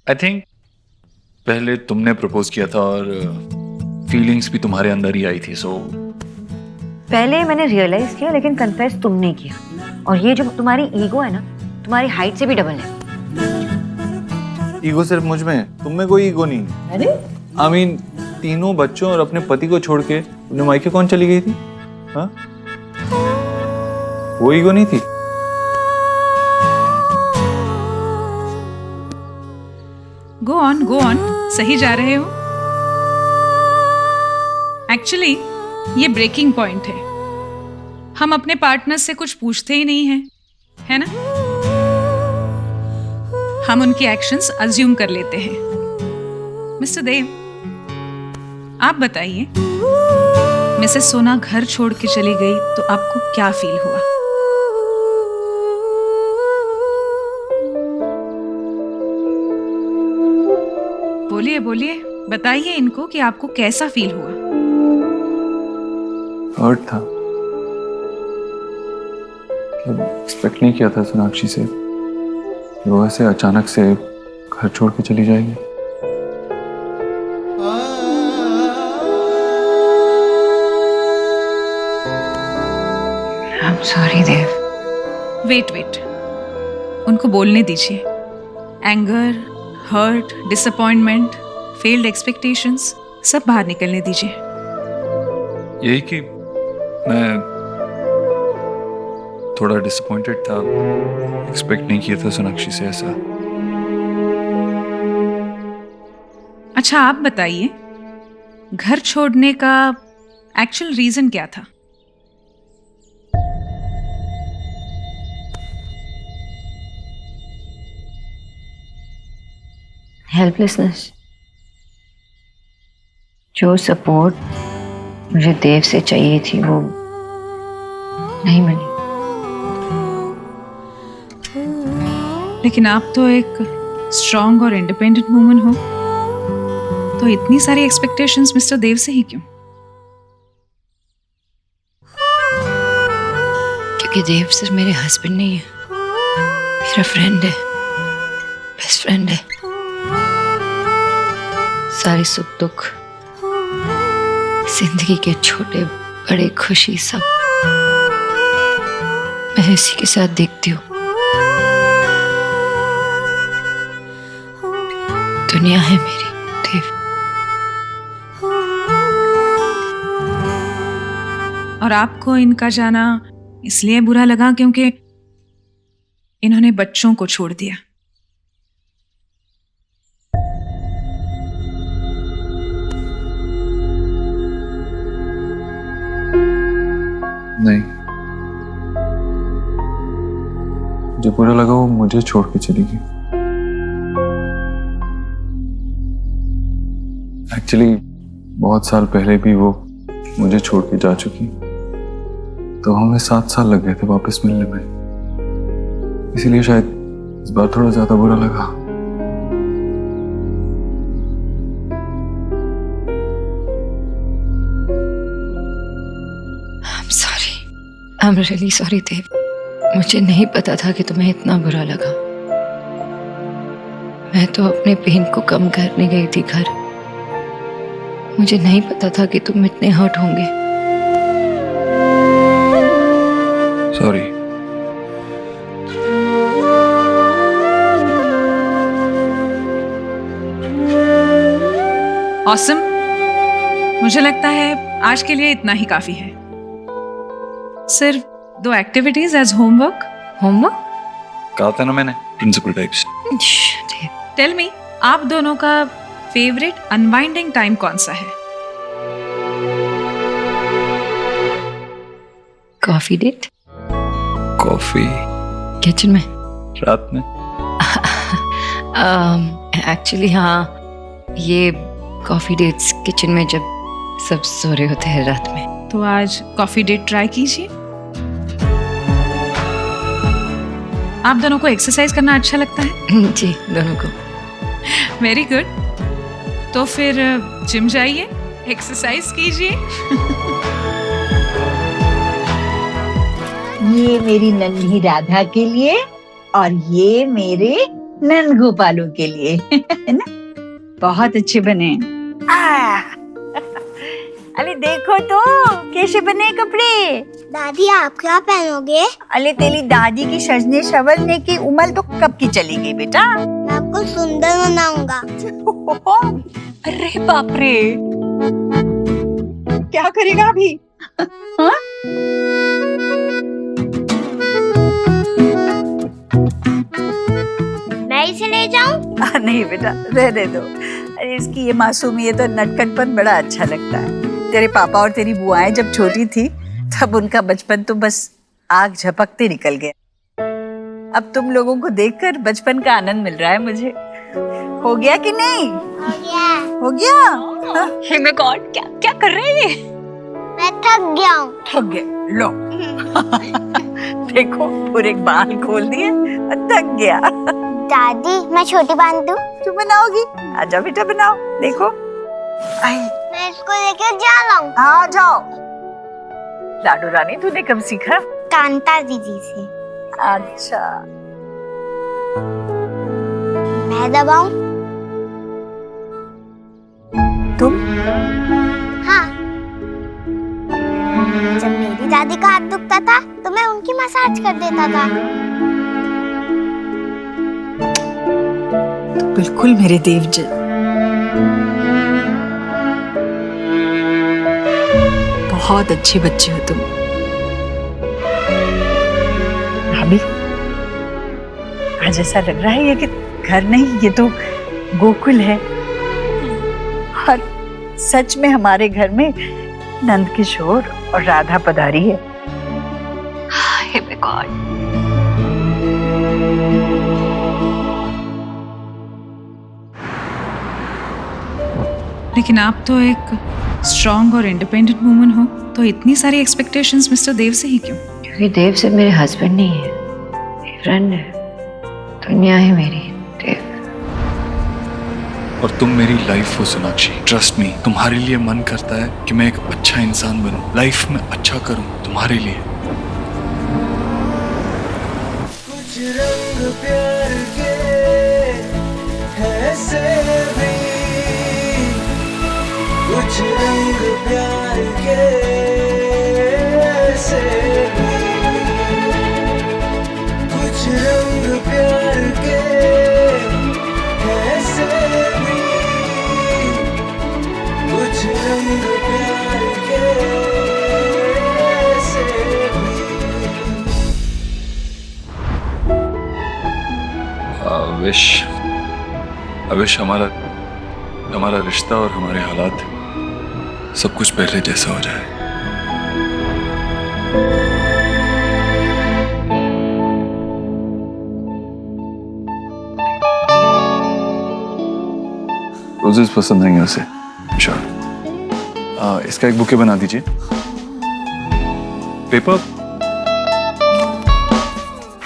I think पहले तुमने propose किया था और फीलिंग्स भी तुम्हारे अंदर ही आई थी, सो पहले मैंने रियलाइज किया, लेकिन कन्फेस तुमने किया। और ये जो तुम्हारी ईगो है ना, तुम्हारी हाइट से भी डबल है। ईगो सिर्फ मुझ में है, तुम में कोई ईगो नहीं। अरे आई मीन तीनों बच्चों और अपने पति को छोड़ के तुमने मायके कौन चली गई थी? हाँ, वो ईगो नहीं थी? गो ऑन, सही जा रहे हो। एक्चुअली ये ब्रेकिंग पॉइंट है। हम अपने पार्टनर से कुछ पूछते ही नहीं हैं, है ना? हम उनकी एक्शंस अज्यूम कर लेते हैं। मिस्टर देव, आप बताइए, मिसेस सोना घर छोड़ के चली गई तो आपको क्या फील हुआ? बोलिए बोलिए, बताइए इनको कि आपको कैसा फील हुआ। हर्ट था, एक्सपेक्ट नहीं किया था सोनाक्षी से वो ऐसे अचानक से घर छोड़ के चली जाएगी। I am sorry Dev. Wait, उनको बोलने दीजिए। Anger, hurt, disappointment, failed expectations सब बाहर निकलने दीजिए। यही कि मैं थोड़ा डिसअपॉइंटेड था, एक्सपेक्ट नहीं किया था सोनाक्षी से ऐसा। अच्छा, आप बताइए, घर छोड़ने का एक्चुअल रीजन क्या था? हेल्पलेसनेस। जो सपोर्ट मुझे देव से चाहिए थी वो नहीं मिली। लेकिन आप तो एक स्ट्रांग और इंडिपेंडेंट वुमन हो, तो इतनी सारी एक्सपेक्टेशंस मिस्टर देव से ही क्यों? क्योंकि देव सिर्फ मेरे हस्बैंड नहीं है, मेरा फ्रेंड है, बेस्ट फ्रेंड है। सारी सुख दुख, जिंदगी के छोटे बड़े खुशी सब मैं इसी के साथ देखती हूँ। दुनिया है मेरी देव। और आपको इनका जाना इसलिए बुरा लगा क्योंकि इन्होंने बच्चों को छोड़ दिया। नहीं, जो बुरा लगा वो मुझे छोड़ के चली गई। एक्चुअली बहुत साल पहले भी वो मुझे छोड़ के जा चुकी, तो हमें 7 साल लग गए थे वापस मिलने में, इसीलिए शायद इस बार थोड़ा ज्यादा बुरा लगा। I'm really sorry देव। मुझे नहीं पता था कि तुम्हें इतना बुरा लगा। मैं तो अपने पेन को कम करने गई थी घर। मुझे नहीं पता था कि तुम इतने हर्ट होंगे। सॉरी। ऑसम, मुझे लगता है आज के लिए इतना ही काफी है। सिर्फ 2 एक्टिविटीज एज होमवर्क। होमवर्क? कहा था ना मैंने, प्रिंसिपल टाइप्स। टेल मी, आप दोनों का फेवरेट अनवाइंडिंग टाइम कौन सा है? Coffee date. कॉफी? किचन में? रात में? एक्चुअली हाँ, ये कॉफी डेट्स किचन में जब सब सो रहे होते हैं रात में। तो आज कॉफी डेट ट्राई कीजिए। आप दोनों को एक्सरसाइज करना अच्छा लगता है? जी, दोनों को। Very good. तो फिर जिम जाइए, एक्सरसाइज कीजिए। ये मेरी नन्ही राधा के लिए और ये मेरे नंद गोपालों के लिए है ना, बहुत अच्छे बने। अरे देखो तो कैसे बने कपड़े। दादी आप क्या पहनोगे? अरे तेरी दादी की सजने संवरने की उम्र तो कब की चली गई बेटा। मैं आपको सुंदर बनाऊंगा। अरे बाप रे, क्या करेगा अभी? हाँ? मैं इसे ले जाऊं? नहीं बेटा, रहने दो। अरे इसकी ये मासूमियत और नटखटपन बड़ा अच्छा लगता है। तेरे पापा और तेरी बुआएं जब छोटी थी तब उनका बचपन तो बस आग झपकते निकल गया। अब तुम लोगों को देखकर बचपन का आनंद मिल रहा है मुझे। हो गया कि नहीं? हो गया। हो गया? हे माय गॉड, क्या क्या कर रहे हैं ये? मैं थक गया हूँ। थक गए, लो। देखो पूरे बाल खोल दिए और थक गया। दादी मैं छोटी बांध दूं? तू बनाओगी? आजा बेटा बनाओ। देखो आई, मैं इसको लेकर जा लाऊं? आ जाओ। लाडू रानी तूने कब सीखा? कांता दीदी से। अच्छा, मैं दबाऊं? तुम? हाँ। जब मेरी दादी का हाथ दुखता था तो मैं उनकी मसाज कर देता था। बिल्कुल मेरे देव जी। बहुत अच्छे बच्चे हो तुम। भाभी, आज ऐसा लग रहा है ये कि घर नहीं, ये तो गोकुल है। और सच में हमारे घर में नंद किशोर और राधा पधारी है। Hey my God. लेकिन आप तो एक स्ट्रॉन्ग और इंडिपेंडेंट वुमन हो, तो इतनी सारी एक्सपेक्टेशंस मिस्टर देव से ही क्यों? क्योंकि देव सिर्फ मेरे हस्बैंड नहीं है, मेरे फ्रेंड है, दुनिया है मेरी देव। और तुम मेरी लाइफ हो सोनाक्षी। ट्रस्ट मी, तुम्हारे लिए मन करता है कि मैं एक अच्छा इंसान बनूं, लाइफ में अच्छा करूं तुम्हारे लिए। कुछ रंग प्यार के ऐसे भी, कुछ रंग प्यार के ऐसे भी, कुछ रंग प्यार के ऐसे भी, कुछ रंग प्यार के ऐसे भी। I wish हमारा रिश्ता और हमारे हालात सब कुछ पहले जैसा हो जाए। रोजेस पसंद आएंगे उसे, श्योर। इसका एक बुके बना दीजिए। पेपर।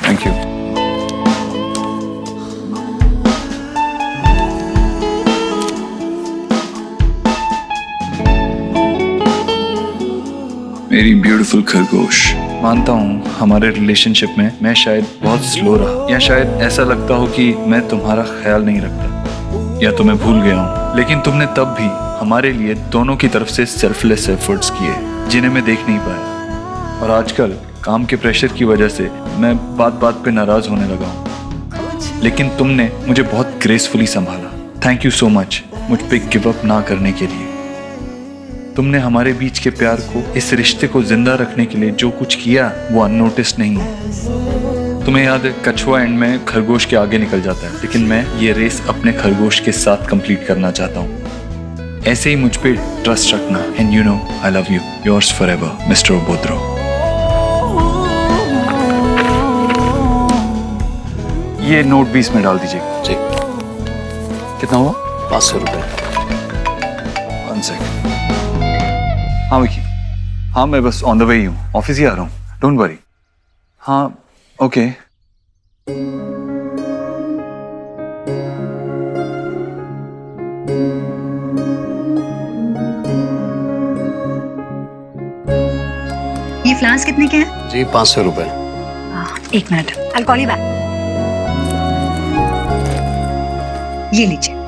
Thank you. मेरी ब्यूटीफुल खरगोश, मानता हूँ हमारे रिलेशनशिप में मैं शायद बहुत स्लो रहा, या शायद ऐसा लगता हो कि मैं तुम्हारा ख्याल नहीं रखता या तुम्हें भूल गया हूँ, लेकिन तुमने तब भी हमारे लिए दोनों की तरफ से सेल्फलेस एफर्ट्स किए जिन्हें मैं देख नहीं पाया। और आजकल काम के प्रेशर की वजह से मैं बात बात पे नाराज होने लगा हूँ, लेकिन तुमने मुझे बहुत ग्रेसफुली संभाला। थैंक यू सो मच मुझ पे गिव अप ना करने के लिए। तुमने हमारे बीच के प्यार को, इस रिश्ते को जिंदा रखने के लिए जो कुछ किया वो अननोटिस्ड नहीं है। तुम्हें याद है कछुआ एंड में खरगोश के आगे निकल जाता है, लेकिन मैं ये रेस अपने खरगोश के साथ कंप्लीट करना चाहता हूँ। ऐसे ही मुझ पे ट्रस्ट रखना। And you know I love you, yours forever mister Obodro. ये नोट 20 में डाल दीजिए। जी। कितना हुआ? 500 रुपये। 1 सेकंड। हाँ विकी, हाँ मैं बस ऑन द वे ही हूँ, ऑफिस ही आ रहा हूँ, डोंट वरी। हाँ ओके। ये फ्लावर्स कितने के हैं? जी 500 रुपये। 1 minute, I'll call you back. ये लीजिए।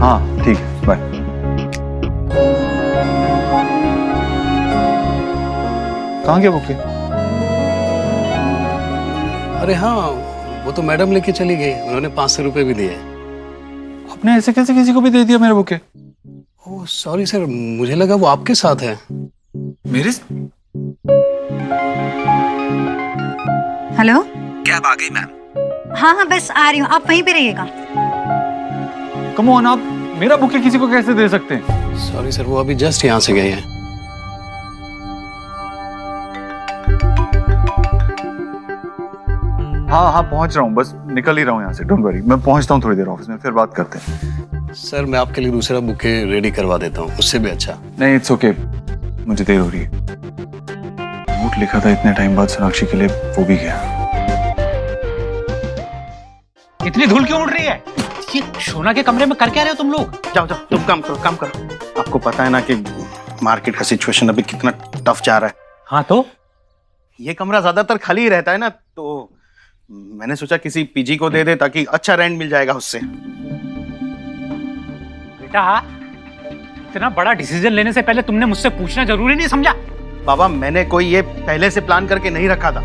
हाँ ठीक है, बाय। कहाँ गया बुके? अरे हाँ, वो तो मैडम लेके चली गई, उन्होंने 500 रुपए भी दिए। आपने ऐसे कैसे किसी को भी दे दिया मेरे बुके? ओह सॉरी सर, मुझे लगा वो आपके साथ है। मेरे हेलो, कैब आ गई मैम। हाँ हाँ बस आ रही हूँ, आप वहीं पे रहिएगा। कम ऑन, आप मेरा बुके किसी को कैसे दे सकते हैं? सॉरी सर, वो अभी जस्ट यहाँ से गए हैं। हाँ हाँ पहुंच रहा हूँ, बस निकल ही रहा हूँ यहाँ से। डोंट वरी, मैं पहुंचता हूँ थोड़ी देर ऑफिस में, फिर बात करते हैं। सर मैं आपके लिए दूसरा बुके रेडी करवा देता हूँ, उससे भी अच्छा। नहीं इट्स ओके, मुझे देर हो रही है। नोट लिखा था इतने टाइम बाद सोनाक्षी के लिए, वो भी गया। इतनी धूल क्यों उड़ रही है? ये सोना के कमरे में कर क्या रहे हो तुम लोग? जाओ जाओ, तुम काम करो, काम करो। आपको पता है ना कि मार्केट का सिचुएशन अभी कितना टफ जा रहा है। हाँ तो ये कमरा ज्यादातर खाली ही रहता है ना, तो मैंने सोचा किसी पीजी को दे दे ताकि अच्छा रेंट मिल जाएगा उससे। बेटा, इतना बड़ा डिसीजन लेने से पहले तुमने मुझसे पूछना जरूरी नहीं समझा? बाबा मैंने कोई ये पहले से प्लान करके नहीं रखा था।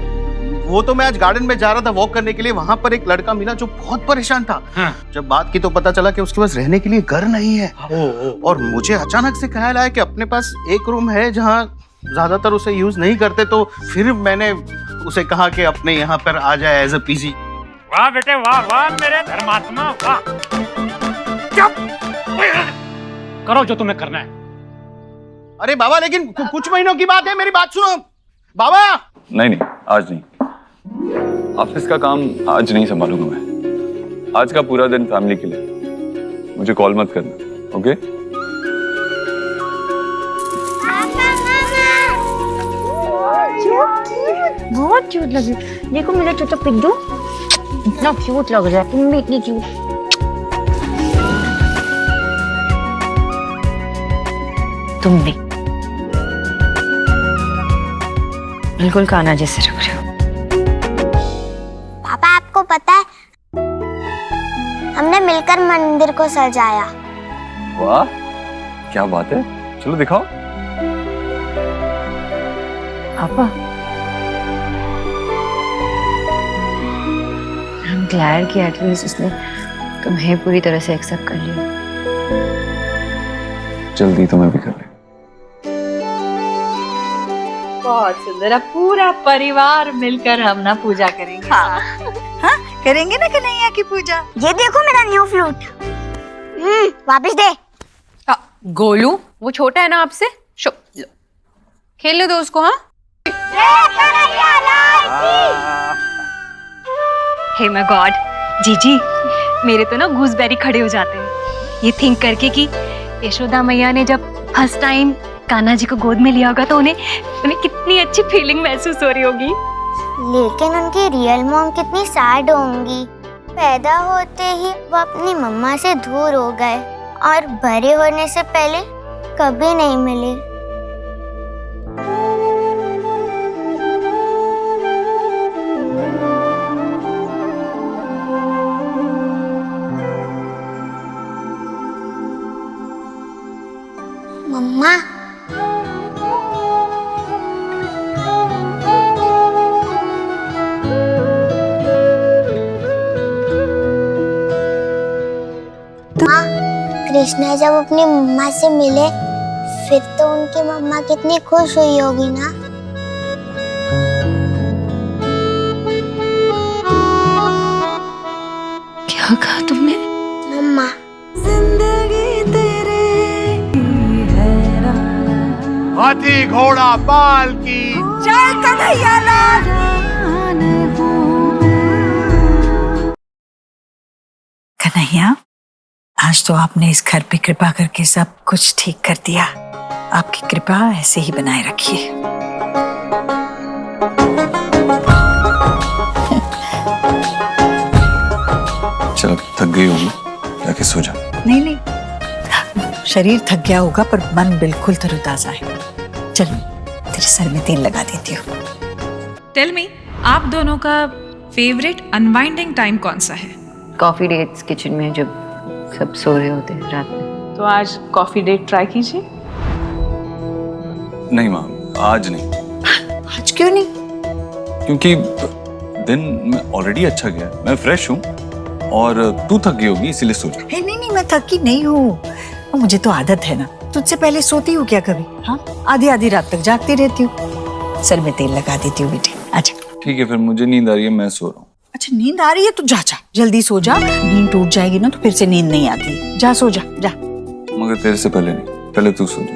वो तो मैं आज गार्डन में जा रहा था वॉक करने के लिए, वहां पर एक लड़का मिला जो बहुत परेशान था। हाँ। जब बात की तो पता चला कि उसके पास रहने के लिए घर नहीं है। और मुझे अचानक से ख्याल आया कि अपने पास एक रूम है जहाँ ज्यादातर उसे यूज नहीं करते, तो फिर मैंने उसे कहा कि अपने यहाँ पर आ जाए एज अ पीजी। वाह बेटे वाह, वाह मेरे धर्मात्मा, वाह। करो जो तुम्हें करना है। अरे बाबा लेकिन कुछ महीनों की बात है, मेरी बात सुनो बाबा। नहीं नहीं, आज नहीं। ऑफिस का काम आज नहीं संभालूंगा मैं। आज का पूरा दिन फैमिली के लिए। मुझे कॉल मत करना, ओके? बहुत क्यूट लगी। देखो मेरा छोटा पिड्डू इतना क्यूट लग रहा है, तुम भी इतनी क्यूट। तुम भी बिल्कुल कान्हा जैसे लग रहे हो। पापा आपको पता है हमने मिलकर मंदिर को सजाया। वाह क्या बात है, चलो दिखाओ। पापा I'm glad कि एटलीस्ट उसने तुम्हें पूरी तरह से एक्सेप्ट कर लिया। जल्दी तुम्हें भी कर ले। बहुत सुंदर। अब पूरा परिवार मिलकर हम ना पूजा करेंगे। हाँ, हाँ करेंगे ना कन्हैया की पूजा। ये देखो मेरा न्यू फ्लूट। वापस दे। गोलू वो छोटा है ना आपसे, लो खेलने दो उसको। हाँ हे माय गॉड, जीजी मेरे तो ना गूसबेरी खड़े हो जाते हैं ये थिंक करके कि यशोदा मैया ने जब फर्स्ट टाइम कान्हा जी को गोद में लिया होगा तो उन्हें कितनी अच्छी फीलिंग महसूस हो रही होगी। लेकिन उनकी रियल मॉम कितनी सैड होंगी। पैदा होते ही वो अपनी मम्मा से दूर हो गए और बड़े होने से पहले कभी नहीं मिले। मम्मा कृष्णा जब अपनी मम्मा से मिले फिर तो उनकी मम्मा कितनी खुश हुई होगी ना। क्या कहा तुमने? मम्मा। हाथी घोड़ा पाल की जय कन्हैया लाल। कन्हैया, आज तो आपने इस घर पे कृपा करके सब कुछ ठीक कर दिया। आपकी कृपा ऐसे ही बनाए रखिए। चल थक गई होगी, जाके सो जा। नहीं नहीं, शरीर थक गया होगा पर मन बिल्कुल तरोताजा है। चल तेरे सर में तेल लगा देती हूँ। टेल मी, आप दोनों का फेवरेट अनवाइंडिंग टाइम कौन सा है? कॉफी डेट्स किचन में जब सब सो रहे होते हैं रात में। तो आज कॉफी डेट ट्राई कीजिए। नहीं माँ, आज नहीं। आज क्यों नहीं? क्योंकि दिन में ऑलरेडी अच्छा गया, मैं फ्रेश हूँ और तू थक गई होगी इसीलिए सो जा। नहीं नहीं, मैं थकी नहीं हूँ। मुझे तो आदत है ना, तुझसे पहले सोती हूँ क्या कभी? हाँ, आधी आधी रात तक जागती रहती हूँ। सर में तेल लगा देती हूँ बेटे। अच्छा ठीक है, फिर मुझे नींद आ रही है, मैं सो रहा हूँ। अच्छा, नींद आ रही है तो जा जा, जल्दी सो जा। नींद टूट जाएगी ना तो फिर से नींद नहीं आती। जा सो जा, जा। मगर तेरे से पहले नहीं, पहले तू सो जा।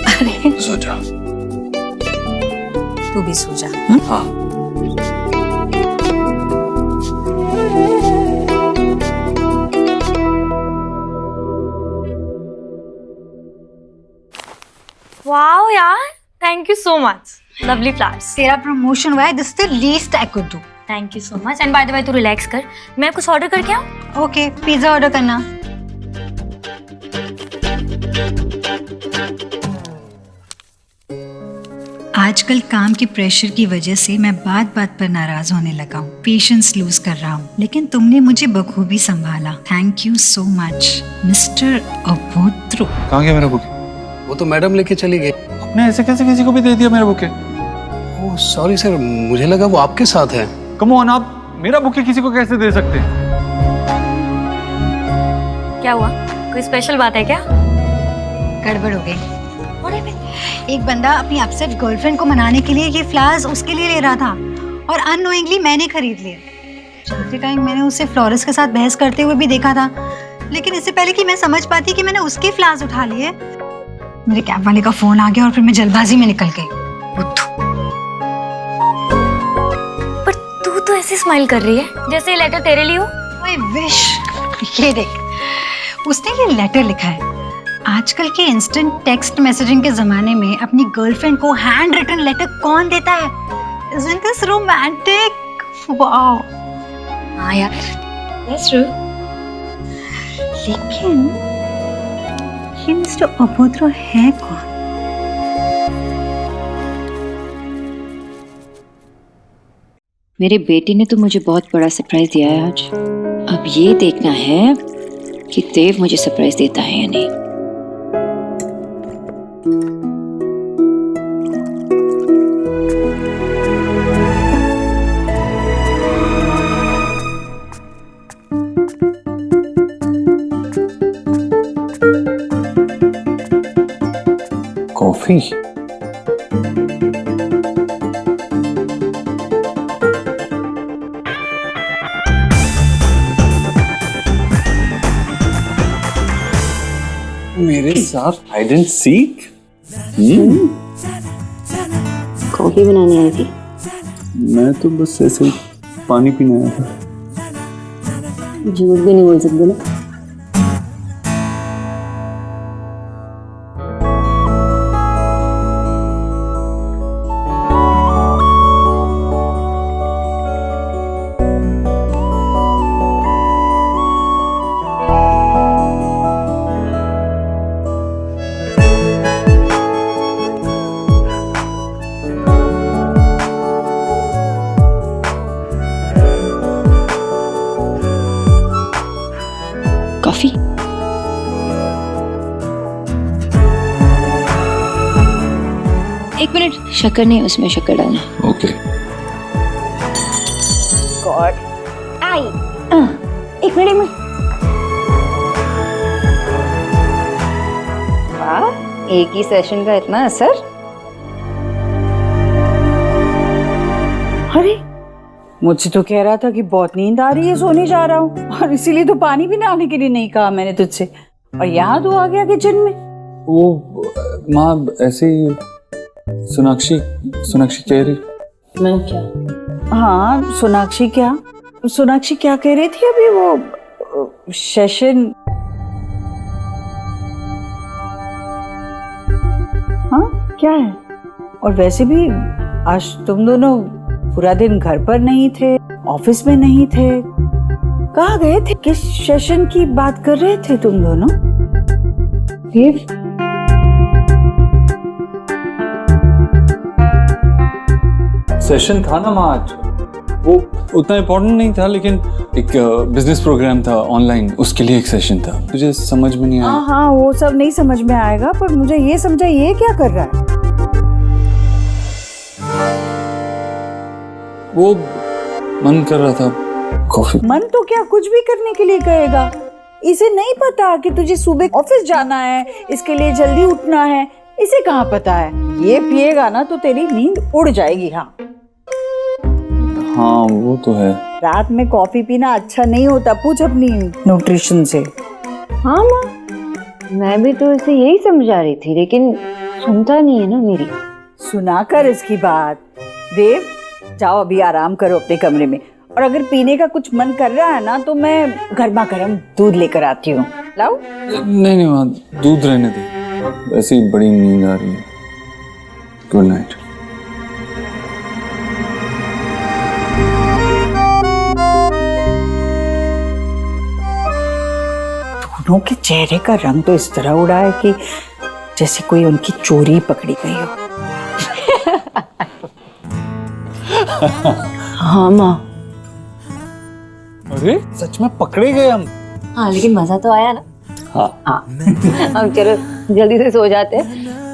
अरे सो जा। तू भी सो जा। हाँ। वाओ यार, thank you so much. Lovely flowers. तेरा प्रमोशन हुआ है, this the least I could do. Thank you so much. And by the way, तू रिलैक्स कर, मैं कुछ ऑर्डर करके आऊँ? ओके, पिज्जा ऑर्डर करना। आजकल काम के प्रेशर की वजह से मैं बात बात पर नाराज होने लगा हूँ, पेशेंस लूज कर रहा हूँ, लेकिन तुमने मुझे बखूबी संभाला। Thank you so much mister Abhodro. कहाँ गया मेरा बुके? वो तो मैडम लेके चली गई। आपने ऐसे कैसे किसी को भी दे दिया मेरा बुके? ओह सॉरी सर, मुझे लगा वो आपके साथ है। कम ऑन, आप मेरा बुके किसी को कैसे दे सकते हैं? क्या हुआ? कोई स्पेशल बात है क्या? गड़बड़ हो गई। एक बंदा अपनी अपसेट गर्लफ्रेंड को मनाने के लिए ये फ्लावर्स उसके लिए ले रहा था और अननोइंगली मैंने खरीद लिए। चलते टाइम मैंने उसे फ्लोरिस्ट के साथ बहस करते हुए भी देखा था, लेकिन इससे पहले कि मैं समझ पाती कि मैंने उसके फ्लावर्स उठा लिए, मेरे कैब वाले का फोन आ गया और फिर मैं जल्दबाजी में निकल गई। पर तू तो ऐसे स्माइल कर रही है जैसे ये लेटर तेरे लिए हो। I wish. ये देख, उसने ये लेटर लिखा है। आजकल के इंस्टेंट टेक्स्ट मैसेजिंग के जमाने में अपनी गर्लफ्रेंड को हैंड रिटन लेटर कौन देता है? Isn't this romantic? Wow. हाँ यार, that's true. लेकिन ये मिस्टर अभोद्रो है कौन? मेरे बेटे ने तो मुझे बहुत बड़ा सरप्राइज दिया है आज। अब ये देखना है कि देव मुझे सरप्राइज देता है या नहीं। कॉफी? मेरे साथ हाइड एंड सीक? कॉफी बनाने आई थी। मैं तो बस ऐसे ही पानी पीने आया था। झूठ भी नहीं बोल सकते ना। कॉफी? एक मिनट, शक्कर नहीं, उसमें शक्कर डालना। ओके। गॉड, आई एक मिनट। वाह, एक ही सेशन का इतना असर। अरे मुझसे तो कह रहा था कि बहुत नींद आ रही है, सोने जा रहा हूँ, और इसीलिए तो पानी भी लाने के लिए नहीं कहा मैंने तुझसे, और यहाँ तो आ गया किचन में। वो माँ ऐसे ही सोनाक्षी सोनाक्षी कह रही। मैं क्या? हाँ सोनाक्षी क्या कह रही थी अभी? वो सेशन। हाँ क्या है? और वैसे भी आज तुम दोनों पूरा दिन घर पर नहीं थे, ऑफिस में नहीं थे, कहाँ गए थे? किस सेशन की बात कर रहे थे तुम दोनों? सेशन था ना माँ आज, वो उतना इम्पोर्टेंट नहीं था, लेकिन एक बिजनेस प्रोग्राम था ऑनलाइन, उसके लिए एक सेशन था। तुझे समझ में नहीं आया? हाँ वो सब नहीं समझ में आएगा, पर मुझे ये समझा ये क्या कर रहा है? वो मन कर रहा था कॉफी। मन तो क्या कुछ भी करने के लिए कहेगा। इसे नहीं पता कि तुझे सुबह ऑफिस जाना है, इसके लिए जल्दी उठना है, इसे कहाँ पता है? ये पिएगा ना तो तेरी नींद उड़ जाएगी। हाँ वो तो है। रात में कॉफी पीना अच्छा नहीं होता, पूछ अपनी न्यूट्रिशन से। हाँ माँ, मैं भी तो इसे यही समझा रही थी, लेकिन सुनता नहीं है ना मेरी। सुना कर इसकी बात। देव जाओ अभी आराम करो अपने कमरे में, और अगर पीने का कुछ मन कर रहा है ना तो मैं गर्मा गर्म दूध लेकर आती हूँ। लाओ? नहीं माँ, दूध रहने दे, वैसे ही बड़ी नींद आ रही है। Good night. दोनों के चेहरे का रंग तो इस तरह उड़ा है कि जैसे कोई उनकी चोरी पकड़ी गई हो। हाँ माँ। अरे सच में पकड़े गए हम। हाँ लेकिन मजा तो आया ना। हाँ अब चलो जल्दी से सो जाते हैं,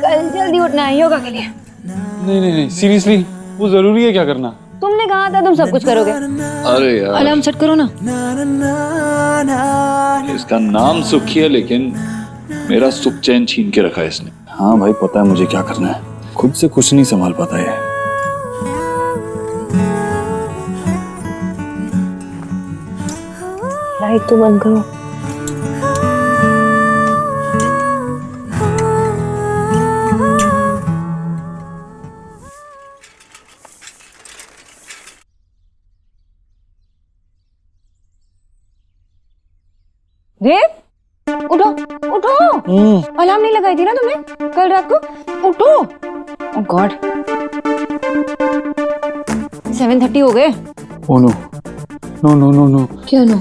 कल जल्दी उठना है योगा के लिए। नहीं सीरियसली, वो जरूरी है क्या करना? तुमने कहा था तुम सब कुछ करोगे। अरे यार अलार्म सेट करो ना। इसका नाम सुखी है, लेकिन मेरा सुख चैन छीन के रखा है इसने। हाँ भाई पता है मुझे क्या करना है, खुद से कुछ नहीं संभाल पाता है। लाइट तो बंद करो। देव उठो उठो, अलार्म नहीं लगाई थी ना तुमने कल रात को? उठो। ओह गॉड 7:30 हो गए। Oh no no no no no. क्या नो?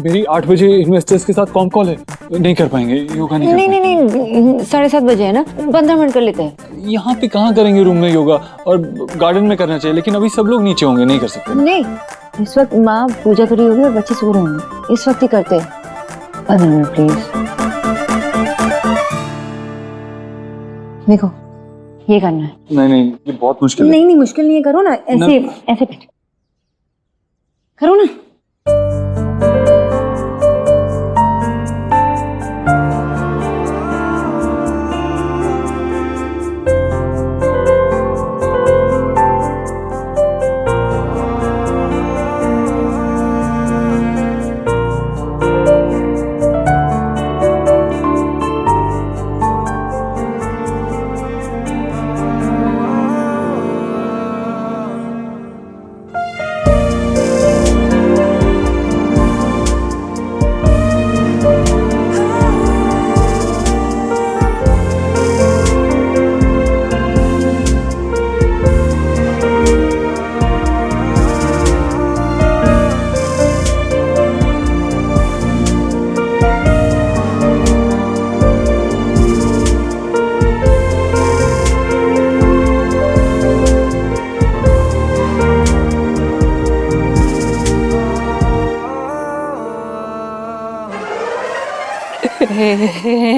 मेरी 8 बजे इन्वेस्टर्स के साथ कॉल है, नहीं कर पाएंगे, योगा नहीं कर पाएंगे। नहीं 7:30 बजे है ना, 15 मिनट कर लेते हैं। यहाँ पे कहाँ करेंगे रूम में योगा, और गार्डन में करना चाहिए, लेकिन अभी सब लोग नीचे होंगे, नहीं कर सकते। नहीं इस वक्त माँ पूजा करी होगी और बच्चे सो रहे होंगे, इस वक्त ही करते हैं। 15 मिनट प्लीज। देखो ये करना है। नहीं ये बहुत मुश्किल है। नहीं मुश्किल नहीं है, करो ना ऐसे ऐसे करो ना।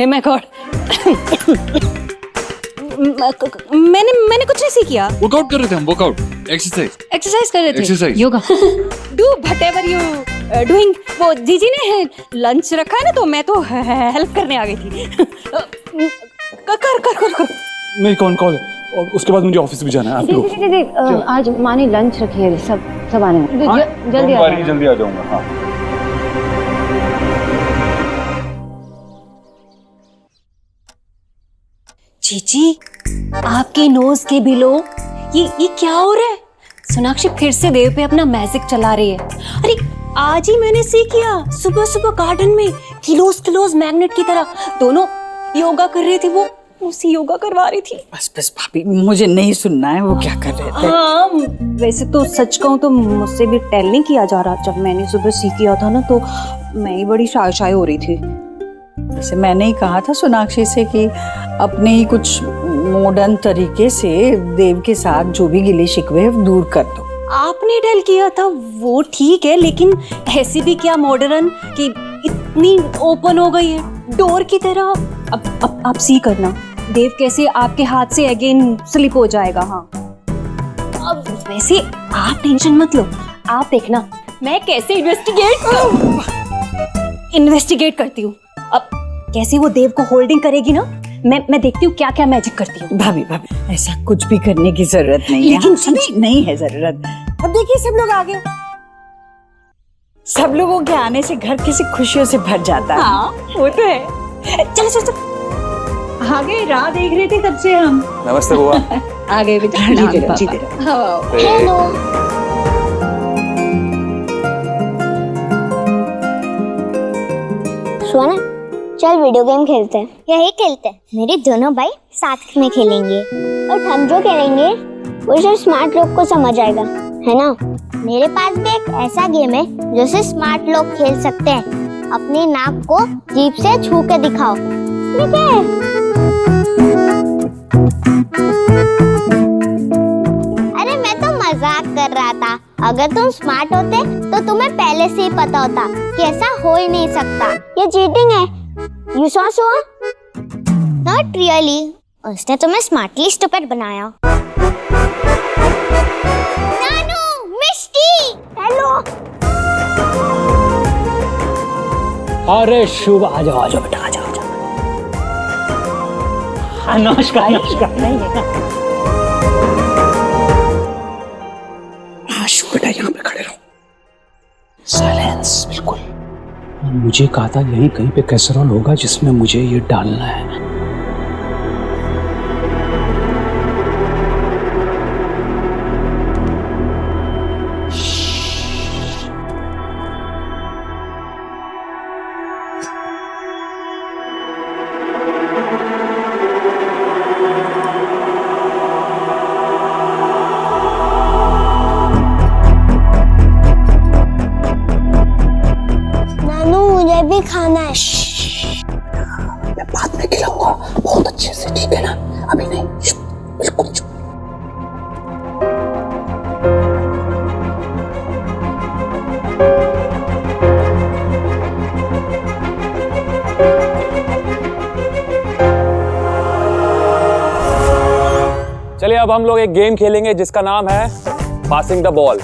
मैं गॉड मैंने कुछ नहीं किया। वर्कआउट कर रहे थे हम, वर्कआउट एक्सरसाइज कर रहे थे। Yoga. Do whatever you doing. वो जीजी ने लंच रखा है ना, तो मैं तो हेल्प करने आ गई थी। कर। मेरी कौन कॉल है? और उसके बाद मुझे ऑफिस भी जाना है। दीदी आज माँ ने लंच रखी है, सब आने में जल्दी आ जाऊंगा। हाँ जीजी, आपके नोज के बिलो ये क्या हो रहा है? सोनाक्षी फिर से देव पे अपना मैजिक चला रही है। अरे आज ही मैंने सीख किया, सुबह सुबह गार्डन में किलोज मैग्नेट की तरह दोनों योगा कर रहे थे। वो उसी योगा करवा रही थी। बस बस भाभी, मुझे नहीं सुनना है वो क्या कर रहे थे। हाँ, वैसे तो सच कहूँ तो मुझसे भी टेल नहीं किया जा रहा। जब मैंने सुबह सीख किया था ना तो मैं ही बड़ी शाय हो रही थी। जैसे मैंने ही कहा था सोनाक्षी से कि अपने ही कुछ मॉडर्न तरीके से देव के साथ जो भी गिले शिकवे दूर कर दो। आपने टेल किया था वो ठीक है, लेकिन ऐसी भी क्या मॉडर्न कि इतनी ओपन हो गई है डोर की तरह। अब आप सी करना, देव कैसे आपके हाथ से अगेन स्लिप हो जाएगा। हाँ, अब वैसे आप टेंशन मत लो, आप देखना मैं कैसे इन्वेस्टिगेट करती हूँ। अब कैसे वो देव को होल्डिंग करेगी ना, मैं देखती हूँ क्या क्या मैजिक करती हूँ। भाभी भाभी, ऐसा कुछ भी करने की जरूरत नहीं है। लेकिन नहीं है जरूरत। अब देखिए सब लोग आ गए। सब लोगों के आने से घर कैसे खुशियों से भर जाता है। हाँ, वो तो है। चलो चलो चलो, आगे राह देख रहे थे कब से हम। नमस्ते बुआ। आ गए बेटा, जीते रहो। हेलो। सोना, चल वीडियो गेम खेलते हैं। यही खेलते हैं। मेरे दोनों भाई साथ में खेलेंगे और हम जो खेलेंगे वो सिर्फ स्मार्ट लोग को समझ आएगा, है ना? मेरे पास भी एक ऐसा गेम है जो सिर्फ स्मार्ट लोग खेल सकते हैं। अपनी नाक को जीभ से छू के दिखाओ। ठीक है? अरे मैं तो मजाक कर रहा था। अगर तुम स्मार्ट होते तो तुम्हें पहले से ही पता होता कि ऐसा हो ही नहीं सकता। ये चीटिंग है। You saw so? Not really. उसने तुम्हें स्मार्टली स्टूपिड बनाया। नानू, मिष्टी, हेलो। अरे शुभ, आ जाओ बेटा, आ जाओ। नमस्कार नमस्कार। शुभ बेटा, यहाँ पे खड़े रहो। साइलेंस, बिल्कुल। मुझे कहा था यही कहीं पे कैसरोल होगा जिसमें मुझे ये डालना है। मुझे भी खाना है। मैं बाद में खिलाऊंगा बहुत अच्छे से, ठीक है ना? अभी नहीं, बिल्कुल चुप। चलिए अब हम लोग एक गेम खेलेंगे जिसका नाम है पासिंग द बॉल।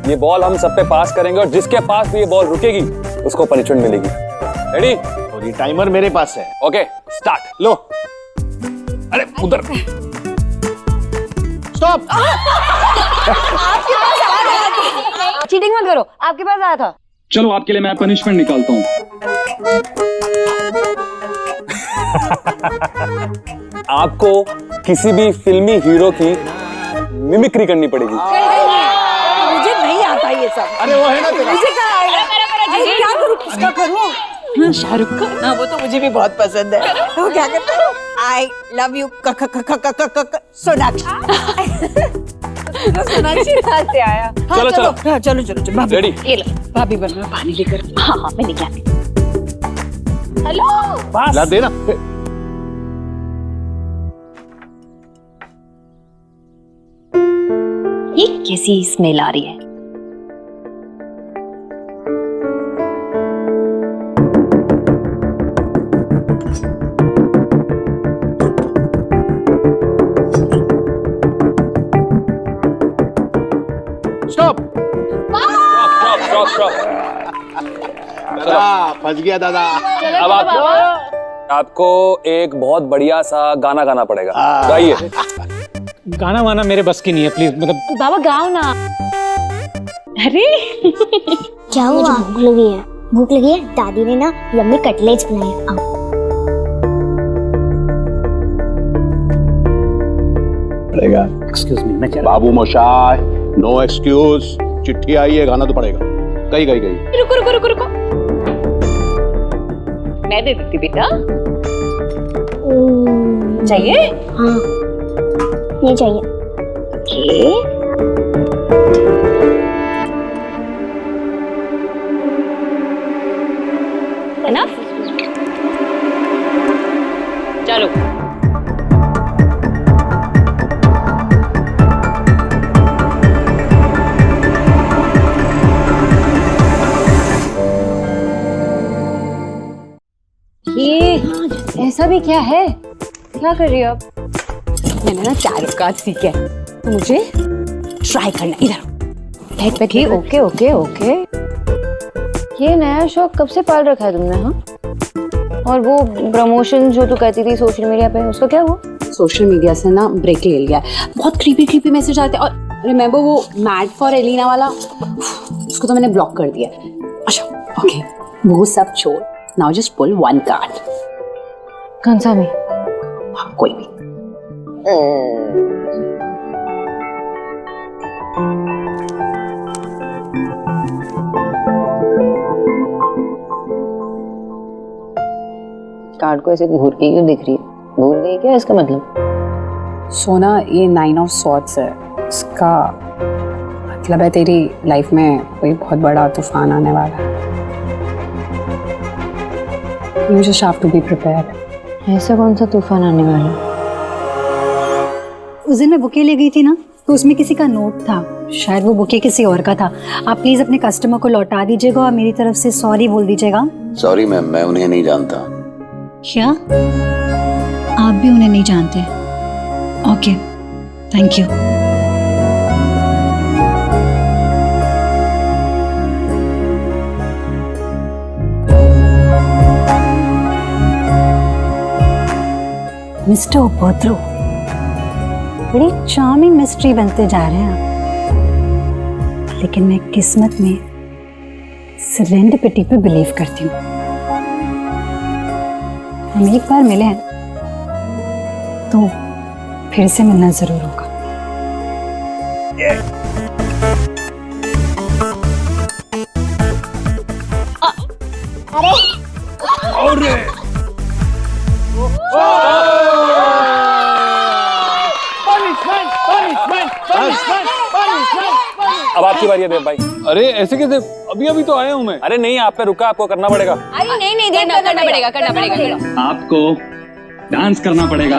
ये बॉल हम सब पे पास करेंगे और जिसके पास भी ये बॉल रुकेगी उसको पनिशमेंट मिलेगी। रेडी? और ये टाइमर मेरे पास है। Okay, start. लो। अरे उधर। स्टॉप। चीटिंग मत करो, आपके पास आया था। चलो आपके लिए मैं पनिशमेंट निकालता हूँ। आपको किसी भी फिल्मी हीरो की मिमिक्री करनी पड़ेगी। मुझे नहीं आता ये सब। अरे वो है ना तेरा। मुझे क्या आएगा? क्या करूँ, किसका करूँ? शाहरुख खान। हाँ, वो तो मुझे भी बहुत पसंद है। वो क्या करता है? I love you Sonakshi. Sonakshi कहाँ से आया? चलो चलो हाँ, चलो भाभी। रेडी? ये लो, भाभी बन मैं पानी लेकर। हाँ, मैं लेके आती हूँ। हेलो। ला देना। ये कैसी स्मेल आ रही है? स्टॉप। स्टॉप। दादा फंस गया दादा। अब आपको एक बहुत बढ़िया सा गाना गाना पड़ेगा। गाइए। गाना वाना मेरे बस की नहीं है, प्लीज। मतलब बाबा गाओ ना। अरे क्या हुआ? भूख लगी है? भूख लगी है? दादी ने ना यम्मी कटलेट्स बनाए हैं। आओ। पड़ेगा। एक्सक्यूज मी, मैं चला। बाबू मोशाय, नो एक्सक्यूज। चिट्ठी आई है, गाना तो पड़ेगा। गई गई गई। रुको रुको रुको रुको, मैं दे देती बेटा। चाहिए? हाँ, ये चाहिए। ओके। Enough? चलो। ये ऐसा भी क्या है? क्या कर रही हो आप? मैंने ना टैरो सीखा है, तो मुझे ट्राई करना। इधर बैठ बैठ। Okay okay okay. ये नया शौक कब से पाल रखा है तुमने? हाँ, और वो प्रमोशन जो तू कहती थी सोशल मीडिया पे, उसका क्या हुआ? सोशल मीडिया से ना ब्रेक ले लिया है। बहुत क्रीपी मैसेज आते हैं। और रिमेंबर वो मैड फॉर एलिना वाला, उसको तो मैंने ब्लॉक कर दिया। अच्छा ओके, वो सब छोड़। Now just pull one card. कौन सा भी? हाँ, कोई भी। कार्ड को ऐसे घूर के क्यों दिख रही है? भूल गई क्या इसका मतलब? सोना, ये 9 ऑफ सॉर्ड्स है। इसका मतलब है तेरी लाइफ में कोई बहुत बड़ा तूफान आने वाला है। You just have to be prepared. ऐसा कौन सा तूफान आने वाला है? उस दिन मैं बुके ले गई थी ना, तो उसमें किसी का नोट था। शायद वो बुके किसी और का था। आप प्लीज अपने कस्टमर को लौटा दीजिएगा और मेरी तरफ से सॉरी बोल दीजिएगा। सॉरी मैम, मैं उन्हें नहीं जानता। क्या आप भी उन्हें नहीं जानते? Okay, thank you. मिस्टर उपद्रो, बड़ी चार्मिंग मिस्ट्री बनते जा रहे हैं आप। लेकिन मैं किस्मत में सेरेंडिपिटी पे बिलीव करती हूँ। हम एक बार मिले हैं तो फिर से मिलना जरूर होगा। अरे अब आपकी बारी है देव भाई। अरे ऐसे कैसे? अभी अभी तो आया हूँ मैं। अरे नहीं, आप पे रुका, आपको करना पड़ेगा। अरे नहीं करना पड़ेगा। आपको डांस करना पड़ेगा।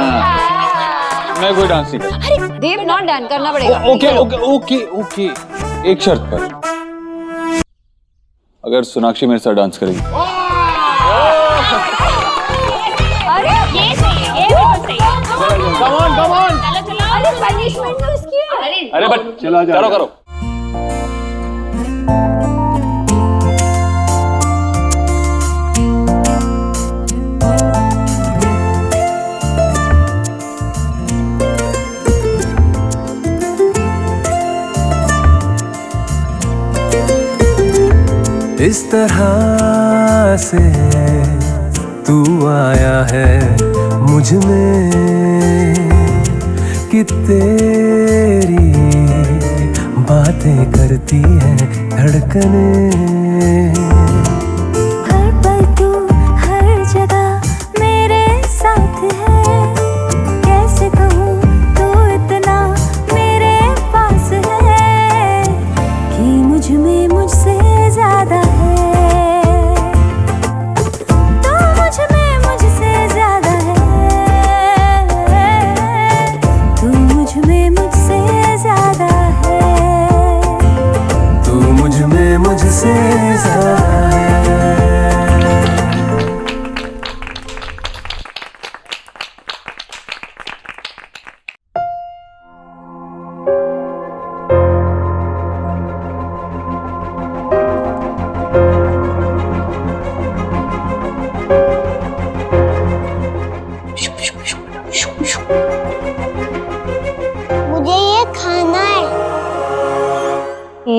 मैं कोई डांस नहीं करता। अरे देव, नॉट डन, करना पड़ेगा। ओके ओके ओके ओके, एक शर्त पर, अगर सोनाक्षी मेरे साथ डांस करेगी। अरे ये सही है, ये बिल्कुल सही है। Come on come on. अरे पनिशमेंट तो इसकी है। अरे बट करो करो। इस तरह से तू आया है मुझ में कि तेरी बातें करती हैं धड़कने। हर पल तू हर जगह मेरे साथ है। कैसे कहूँ तू इतना मेरे पास है कि मुझ में मुझसे ज्यादा है। तू मुझ में मुझसे ज्यादा है। तू मुझ में मुझसे ज्यादा है। तू मुझ में मुझसे ज्यादा है।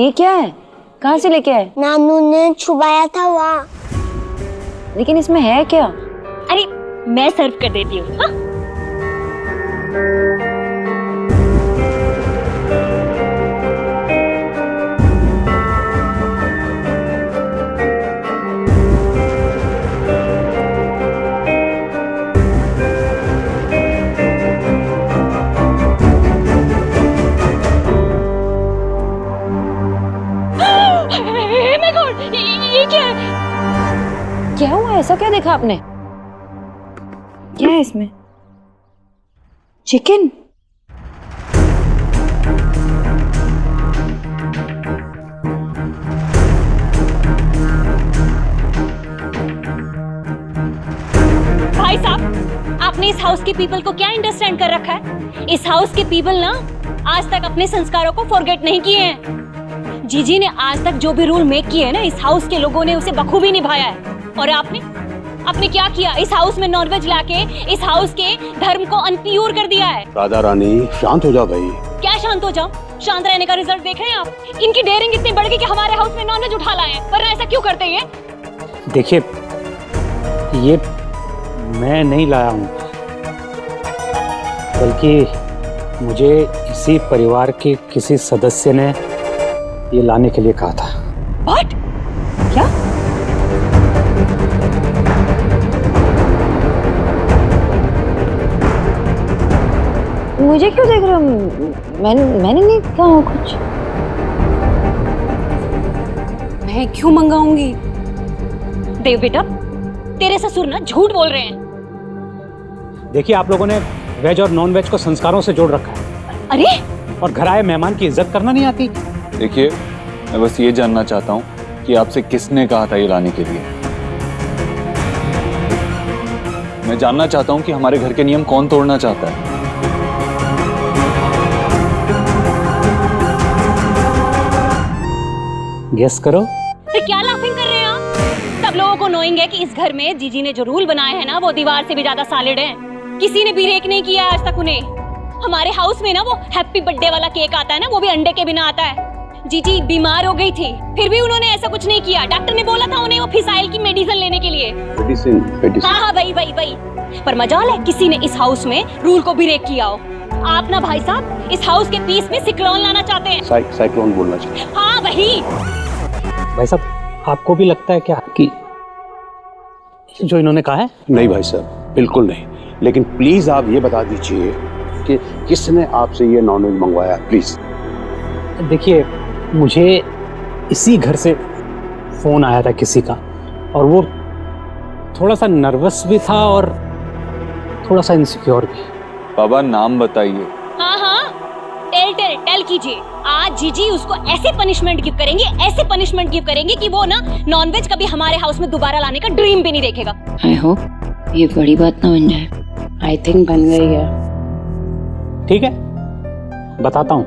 ये क्या है? कहाँ से लेके आए? नानू ने छुपाया था वहाँ। लेकिन इसमें है क्या? अरे मैं सर्व कर देती हूँ। हाँ? क्या हुआ? ऐसा क्या देखा आपने? क्या है इसमें? चिकन? भाई साहब, आपने इस हाउस के पीपल को क्या अंडरस्टैंड कर रखा है? इस हाउस के पीपल ना आज तक अपने संस्कारों को फॉरगेट नहीं किए हैं। जीजी ने आज तक जो भी रूल मेक किए हैं ना, इस हाउस के लोगों ने उसे बखूबी निभाया है। और आपने क्या किया? इस हाउस में नॉनवेज लाके इस हाउस के धर्म को अनप्योर कर दिया है। राधा रानी शांत हो जाओ भाई। क्या शांत हो जाओ? शांत रहने का रिजल्ट देख रहे हैं आप? इनकी डेयरिंग इतनी बढ़ गई कि हमारे हाउस में नॉनवेज उठा लाए हैं। वरना ऐसा क्यों करते ये? देखिए, ये मैं नहीं लाया हूँ, बल्कि मुझे इसी परिवार के किसी सदस्य ने ये लाने के लिए कहा था। What? क्या? मुझे क्यों देख रहे हो? मैंने नहीं कहा कुछ। मैं क्यों मंगाऊंगी? देव बेटा, तेरे ससुर ना झूठ बोल रहे हैं। देखिए, आप लोगों ने वेज और नॉन वेज को संस्कारों से जोड़ रखा है। अरे, और घर आए मेहमान की इज्जत करना नहीं आती। देखिए, मैं बस ये जानना चाहता हूँ कि आपसे किसने कहा था ये लाने के लिए। मैं जानना चाहता हूँ कि हमारे घर के नियम कौन तोड़ना चाहता है। गेस करो। तो क्या लाफिंग कर रहे हैं आप? सब लोगों को नोइंग है कि इस घर में जीजी ने जो रूल बनाए हैं ना, वो दीवार से भी ज्यादा सॉलिड हैं। किसी ने भी ब्रेक नहीं किया आज तक उन्हें। हमारे हाउस में ना वो हैप्पी बर्थडे वाला केक आता है ना, वो भी अंडे के बिना आता है। जीजी बीमार हो गई थी, फिर भी उन्होंने ऐसा कुछ नहीं किया। डॉक्टर ने बोला था उन्हें वो फिसाइल की मेडिसिन लेने के लिए। मेडिसिन। हाँ, वही। पर मजाल है किसी ने इस हाउस में रूल को ब्रेक किया हो। आप ना भाई साहब इस हाउस के पीस में सिक्लोन लाना चाहते हैं। साइक्लोन बोलना चाहिए। हाँ, वही। भाई साहब, आपको भी लगता है क्या कि जो इन्होंने कहा है? नहीं भाई साहब, बिल्कुल नहीं। लेकिन प्लीज आप ये बता दीजिए कि किसने आपसे ये नॉनवेज मंगवाया, प्लीज। देखिए, मुझे इसी घर से फोन आया था किसी का, और वो थोड़ा सा नर्वस भी था और थोड़ा सा इनसिक्योर भी। बाबा, नाम बताइए। हाँ, टेल कीजिए। आज जीजी उसको ऐसे पनिशमेंट गिव करेंगे कि वो ना नॉनवेज कभी हमारे हाउस में दोबारा लाने का ड्रीम भी नहीं देखेगा। आई होप ये बड़ी बात ना बन जाए। आई थिंक बन गई है। ठीक है, बताता हूँ।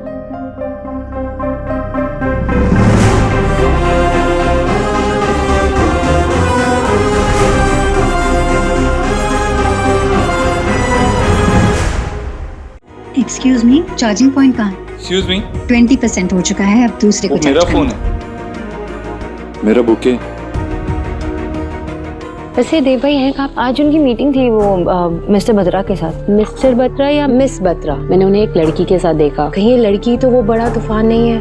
एक्सक्यूज मी, चार्जिंग पॉइंट कहाँ है? एक्सक्यूज मी, 20% हो चुका है, अब दूसरे को मेरा चार्ज फोन है, मेरा बुके। वैसे देव भाई हैं कहाँ? आज उनकी मीटिंग थी वो मिस्टर बत्रा के साथ। मिस्टर बत्रा या मिस बत्रा? मैंने उन्हें एक लड़की के साथ देखा। कहीं ये लड़की तो वो बड़ा तूफान नहीं है?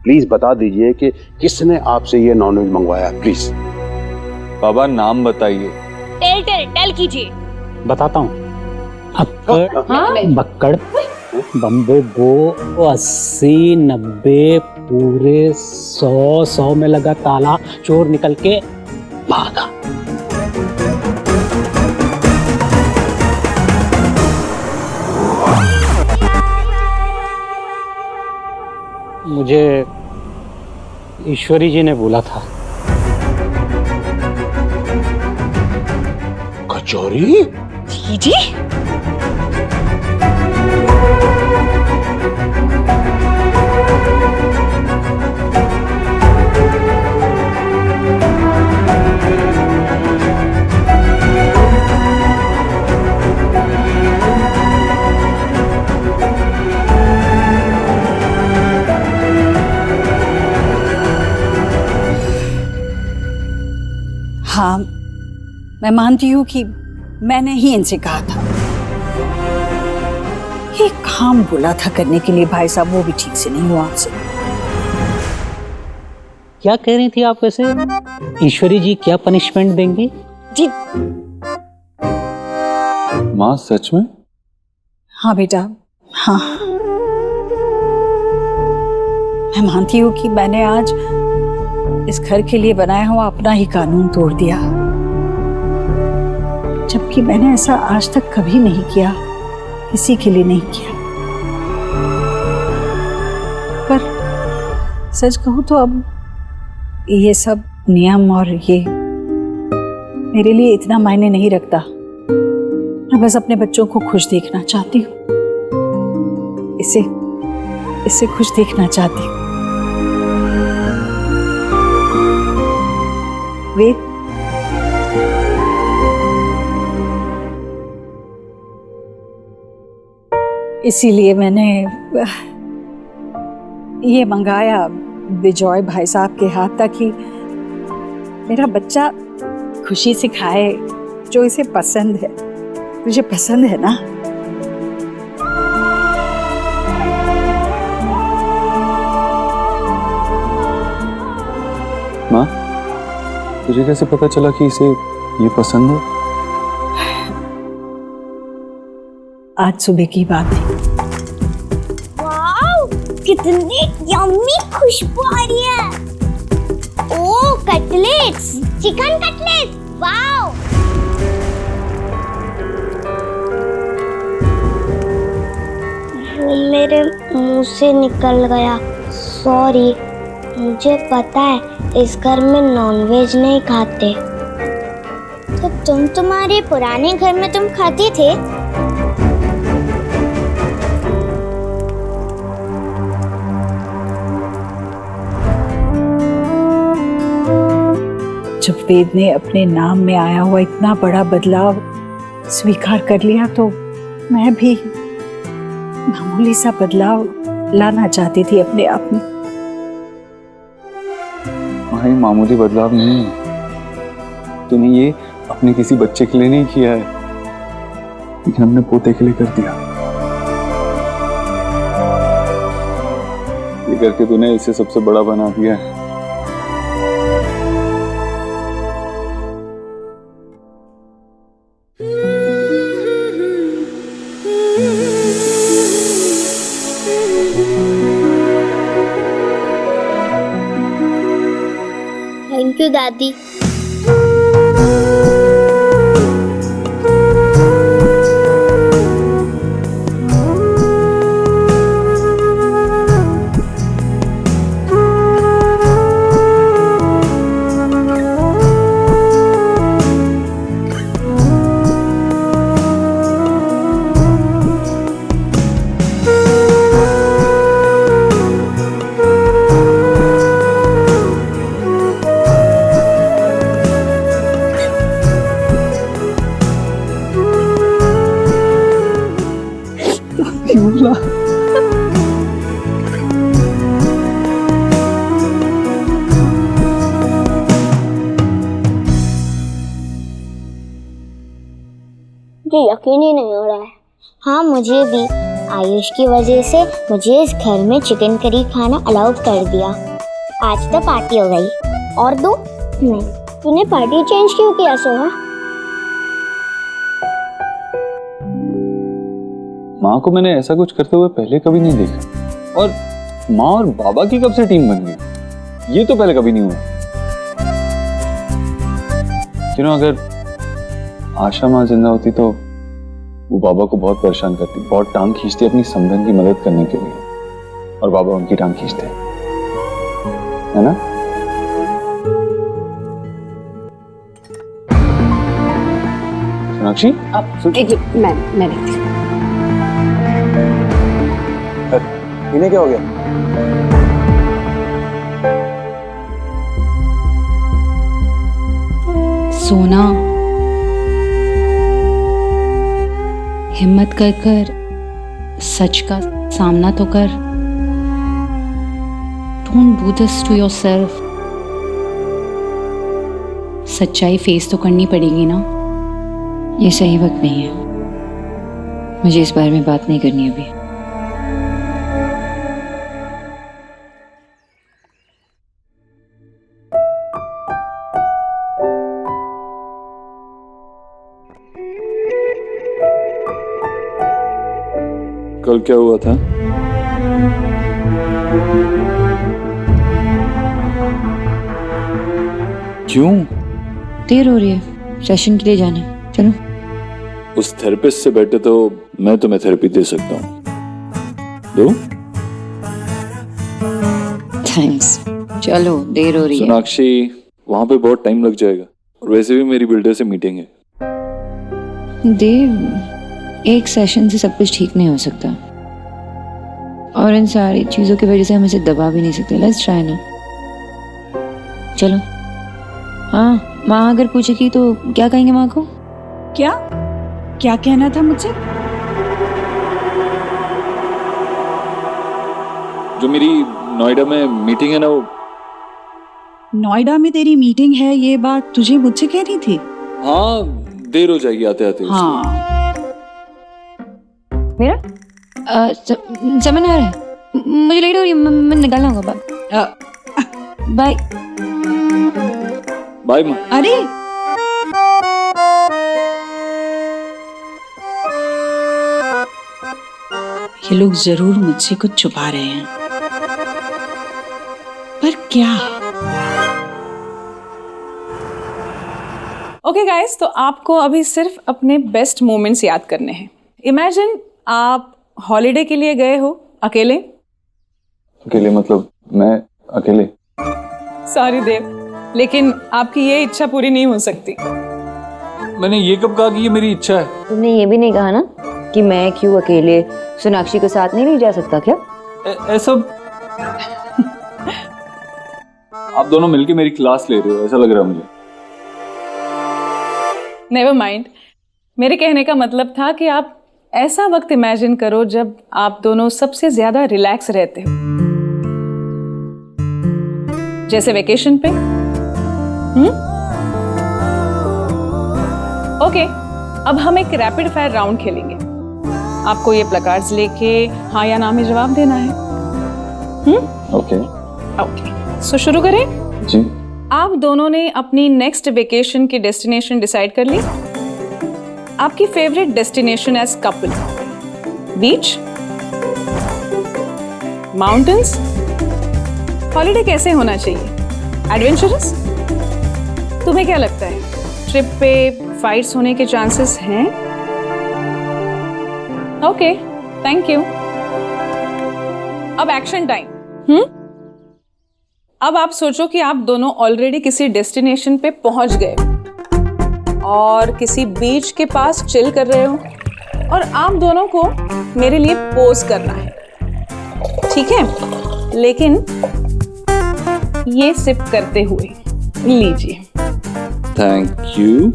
प्लीज बता दीजिए कि किसने आपसे ये नॉनवेज मंगवाया, प्लीज। बाबा, नाम बताइए। टेल कीजिए। बताता हूँ। बक्कड़, बम्बे गो, 80, 90, पूरे 100 में लगा ताला, चोर निकल के भागा। मुझे ईश्वरी जी ने बोला था। कचौरी? जीजी? मैं मानती हूँ कि मैंने ही इनसे कहा था। ये काम बोला था करने के लिए भाई साहब, वो भी ठीक से नहीं हुआ आपसे। क्या कह रही थी आप वैसे? ईश्वरी जी क्या पनिशमेंट देंगे? जी माँ सच में? हाँ बेटा, हाँ। मैं मानती हूँ कि मैंने आज इस घर के लिए बनाया हुआ अपना ही कानून तोड़ दिया, जबकि मैंने ऐसा आज तक कभी नहीं किया, किसी के लिए नहीं किया। पर सच कहूँ तो अब ये सब नियम और ये मेरे लिए इतना मायने नहीं रखता। मैं बस अपने बच्चों को खुश देखना चाहती हूँ, इसे खुश देखना चाहती हूँ। वेद, इसीलिए मैंने ये मंगाया विजय भाई साहब के हाथ, ताकि मेरा बच्चा खुशी से खाए जो इसे पसंद है। तुझे पसंद है ना? माँ, तुझे कैसे पता चला कि इसे ये पसंद है? आज सुबह की बात थी। वाओ, कितनी यम्मी खुशबू आ रही है। ओह, कटलेट्स, चिकन कटलेट्स, वाओ। वो मेरे मुंह से निकल गया, सॉरी। मुझे पता है इस घर में नॉनवेज नहीं खाते। तो तुम्हारे पुराने घर में तुम खाते थे? जब वेद ने अपने नाम में आया हुआ इतना बड़ा बदलाव स्वीकार कर लिया, तो मैं भी मामूली सा बदलाव लाना चाहती थी अपने आप में। ये मामूली बदलाव नहीं है। तूने ये अपने किसी बच्चे के लिए नहीं किया है, लेकिन हमने पोते के लिए कर दिया। ये करके तूने इसे सबसे बड़ा बना दिया है। थैंक यू दादी। मुझे यकीन ही नहीं हो रहा है। हाँ, मुझे भी आयुष की वजह से मुझे इस घर में चिकन करी खाना अलाउड कर दिया। आज तो पार्टी हो गई। और दो? नहीं। तूने पार्टी चेंज क्यों किया सोहा? माँ को मैंने ऐसा कुछ करते हुए पहले कभी नहीं देखा। और माँ और बाबा की कब से टीम बन गई, ये तो पहले कभी नहीं हुआ। क्यों, अगर आशा माँ जिंदा होती तो वो बाबा को बहुत परेशान करती, बहुत टांग खींचती अपनी समधन की मदद करने के लिए, और बाबा उनकी टांग खींचते, है ना? सोनाक्षी, मैं देखती हूँ। इन्हें क्या हो गया? सोना, हिम्मत कर कर सच का सामना तो कर। Don't do this to yourself. सच्चाई फेस तो करनी पड़ेगी ना। ये सही वक्त नहीं है, मुझे इस बारे में बात नहीं करनी अभी। कल क्या हुआ था? क्यों? देर हो रही है, सेशन के लिए जाना है, चलो। उस थेरेपिस्ट से बेटर तो मैं तुम्हें थेरेपी दे सकता हूँ। दो? थैंक्स, चलो देर हो रही है। सोनाक्षी, वहां पे बहुत टाइम लग जाएगा और वैसे भी मेरी बिल्डर से मीटिंग है। देव, एक सेशन से सब कुछ ठीक नहीं हो सकता और इन सारी चीजों की वजह से हम इसे दबा भी नहीं सकते। लेट्स ट्राई ना, चलो। हाँ, माँ अगर पूछेगी तो क्या कहेंगे माँ को? क्या क्या कहना था मुझे? जो मेरी नोएडा में मीटिंग है ना, वो नोएडा में तेरी मीटिंग है, ये बात तुझे मुझसे कहनी थी। हाँ, देर हो जाएगी आते आते। हाँ, मेरा समझ नहीं आ रहा है, मुझे लेट हो रही है, मैं निकलना होगा। बाय बाय माँ। अरे ये लोग जरूर मुझसे कुछ छुपा रहे हैं, पर क्या? ओके गाइस, तो आपको अभी सिर्फ अपने बेस्ट मोमेंट्स याद करने हैं। इमेजिन आप हॉलिडे के लिए गए हो अकेले। अकेले मतलब मैं अकेले? सॉरी देव, लेकिन आपकी ये इच्छा पूरी नहीं हो सकती। मैंने ये कब कहा कि ये मेरी इच्छा है? तुमने ये भी नहीं कहा ना कि मैं क्यों अकेले सोनाक्षी के साथ नहीं जा सकता क्या? ऐसा आप दोनों मिलके मेरी क्लास ले रहे हो, ऐसा लग रहा है मुझे। नेवर माइंड, मेरे कहने का मतलब था कि आप ऐसा वक्त इमेजिन करो जब आप दोनों सबसे ज्यादा रिलैक्स रहते हो, जैसे वेकेशन पे। ओके, अब हम एक रैपिड फायर राउंड खेलेंगे। आपको ये प्लकार्ड्स लेके हाँ या ना में जवाब देना है। ओके ओके, सो शुरू करें? जी। आप दोनों ने अपनी नेक्स्ट वेकेशन की डेस्टिनेशन डिसाइड कर ली? आपकी फेवरेट डेस्टिनेशन एज कपल, बीच, माउंटेन्स? हॉलिडे कैसे होना चाहिए? एडवेंचरस? तुम्हें क्या लगता है, ट्रिप पे फाइट्स होने के चांसेस हैं? Okay, thank you. अब एक्शन टाइम। अब आप सोचो कि आप दोनों ऑलरेडी किसी डेस्टिनेशन पे पहुंच गए और किसी बीच के पास चिल कर रहे हो और आप दोनों को मेरे लिए पोज करना है, ठीक है? लेकिन ये सिप करते हुए। लीजिए। Thank you.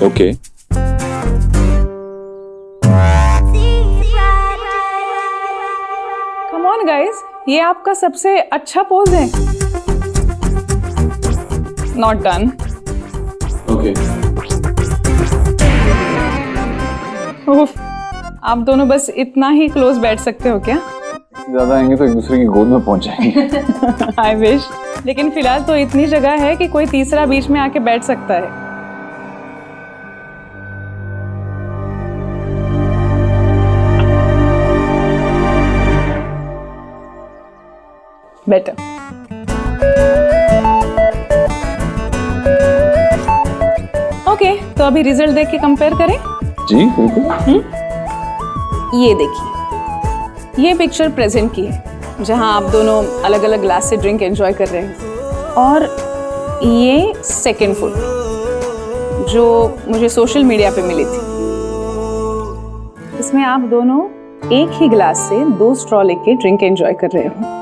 Okay. Come on guys, ये आपका सबसे अच्छा पोज है। Not done. ओके। उफ, आप दोनों बस इतना ही क्लोज बैठ सकते हो क्या? ज्यादा आएंगे तो एक दूसरे की गोद में पहुंच जाएंगे। आई विश, लेकिन फिलहाल तो इतनी जगह है कि कोई तीसरा बीच में आके बैठ सकता है। बेटर। ओके, तो अभी रिजल्ट देख के कंपेयर करें। जी बिल्कुल। ये देखिए, ये पिक्चर प्रेजेंट की है जहां आप दोनों अलग अलग ग्लास से ड्रिंक एंजॉय कर रहे हैं, और ये सेकंड फोटो जो मुझे सोशल मीडिया पे मिली थी। इसमें आप दोनों एक ही ग्लास से 2 स्ट्रॉ लेके ड्रिंक एंजॉय कर रहे हो।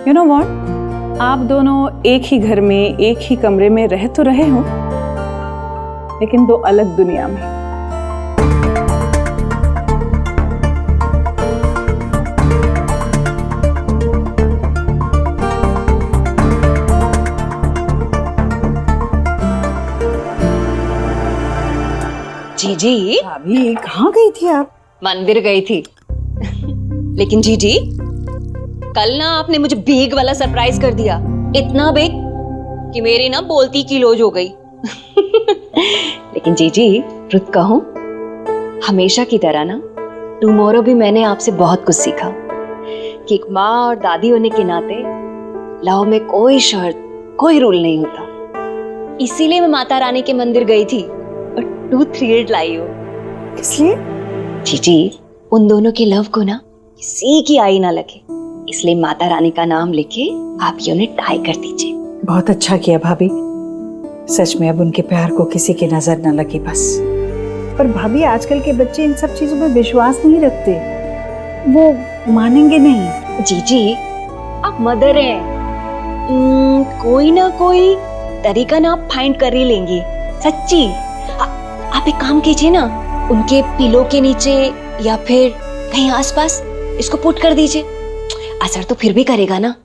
यू नो व्हाट, आप दोनों एक ही घर में एक ही कमरे में रह तो रहे हो, लेकिन 2 अलग दुनिया में। जीजी अभी कहाँ गई थी आप? मंदिर गई थी। लेकिन जीजी कल ना आपने मुझे बेग वाला सरप्राइज कर दिया, इतना बेग कि मेरी ना बोलती की लोज हो गई। लेकिन जीजी रुत कहूं, हमेशा की तरह ना टुमारो भी मैंने आपसे बहुत कुछ सीखा कि एक माँ और दादी होने के नाते लव में कोई शर्त कोई रूल नहीं होता। इसीलिए मैं माता रानी के मंदिर गई थी और 2-3 लाई हूँ। किस लिए? जीजी उन दोनों के लव को ना किसी की आई ना लगे, इसलिए माता रानी का नाम लेके आप ये उन्हें टाई कर दीजिए। बहुत अच्छा किया भाभी, सच में अब उनके प्यार को किसी की नजर न लगी बस। पर भाभी आजकल के बच्चे इन सब चीजों में विश्वास नहीं रखते, वो मानेंगे नहीं। जीजी आप मदर हैं, कोई ना कोई तरीका ना आप फाइंड कर ही लेंगी, सच्ची। आप एक काम कीजिए ना, उनके पिलो के नीचे या फिर कहीं आसपास इसको पुट कर दीजिए, असर तो फिर भी करेगा ना।